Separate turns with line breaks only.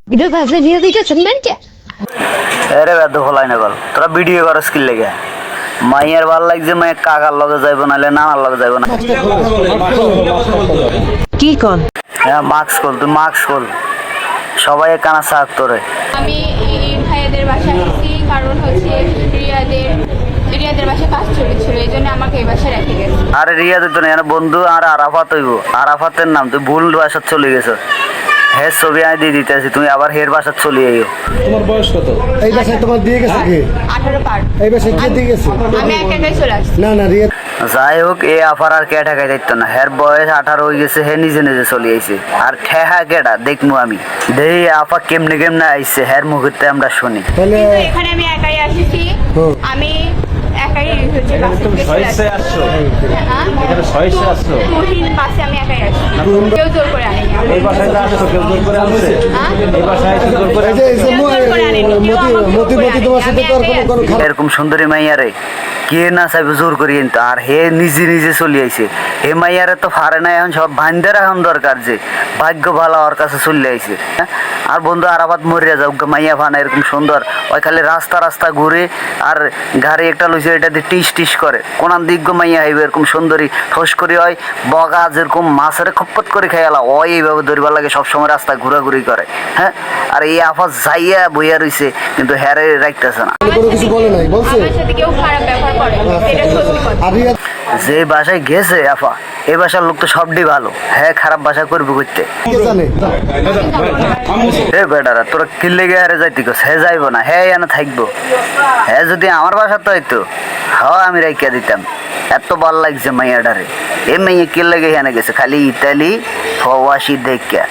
Video ভাবলে video দিতেছেন মেনকে
আরে বেদ হলাই না বল তোরা ভিডিও করস কি লাগে মাইয়ার ভাল লাগছে মাইয়া কাকার লগে যাইব নালে নানার লগে যাইব না
কি কোন
হ্যাঁ মাস্ক খোল তুই মাস্ক খোল সবাই কানা চাক তোরে
আমি এই ভাইয়াদের বাসায় এসেছি কারণ হচ্ছে রিয়াদের বাসায় কাজ চলেছিল এই জন্য আমাকে এই বাসায় রেখে গেছে।
আরে রিয়া দিত না এখানে বন্ধু আর আরাফাত হইব আরাফাতের নাম তুই ভুল বাসার চলে গেছ হে ছবি আমি দিয়ে দিতেছি তুমি আবার হের বাসার চলে আইও।
তোমার বয়স কত?
এই বাসায় তোমার দিয়ে গেছে কি?
18 পার।
এই বাসায় কে দিয়ে গেছে?
আমি একা একাই চলে আসছি।
না না রিয়া
যাই হোক এ আফার আর কে ঠেকাই দিত না হের বয়স 18 হয়ে গেছে হে নিজে নিজে চলে আইছে আর ঠেহা কেডা দেখমু আমি দেই আফা কেমনে কেমনে আইছে হের মুখতে আমরা শুনি
তাহলে
কিন্তু এখানে আমি একাই আসছি আমি একাই হচ্ছে বাসে
তুমি
চলে আসছি।
সহিষ্ণু আসছো?
হ্যাঁ
এখানে সহিষ্ণু আসছো?
তুহিন বাসে আমি একাই আসছি কেউ জোর করে আনেনি
এই বাসায় তো আসছো, কেউ জোর করে আনছে? এই বাসায় তো জোর করে
এই যে মতি তোমার সাথে তো আর কোনো খারাপ
এরকম সুন্দরী মাইয়ারে কে না চাইবে জোর করি কিন্তু আর হে নিজে নিজে চলে আইছে হে মাইয়ারে তো ফারে না এখন সব ভাইন্দের এখন দরকার যে ভাগ্য ভালো ওর কাছে চলে আইছে হ্যাঁ? আর বন্ধু আরাবাদ মরিয়া যাও মাইয়া ফানা এরকম সুন্দর ওই খালি রাস্তা রাস্তা ঘুরে আর গাড়ি একটা লইছে এটা দিয়ে টিস টিস করে কোনান দিক মাইয়া হইবে এরকম সুন্দরী ঠোস করি হয় বগা যেরকম মাছের খপ্পত করে খাইয়ালা ওই এইভাবে ধরিবার লাগে সবসময় রাস্তা ঘোরাঘুরি করে হ্যাঁ আর এই আফাস যাইয়া বইয়া রইছে কিন্তু হ্যারে রাখতেছে না
কোনো কিছু বলে নাই বলছে
আমার সাথে কেউ খারাপ ব্যবহার করে এটা সত্যি কথা।
আর রিয়া
যে বাসায় গেছে আফা এই বাসার লোক তো সবটি ভালো হ্যাঁ খারাপ বাসা করবো করতে
কে জানে
হে বেটারা তোরা কিল্লে গিয়ে হারে যাইতে কস হে যাইব না হ্যাঁ এনে থাকবো হ্যাঁ যদি আমার বাসা তো হইতো হ্যাঁ আমি রাইকা দিতাম এত ভাল লাগছে মাইয়াডারে এ মেয়ে কিল্লে গিয়ে হেনে গেছে খালি ইতালি ফওয়াশি দেখা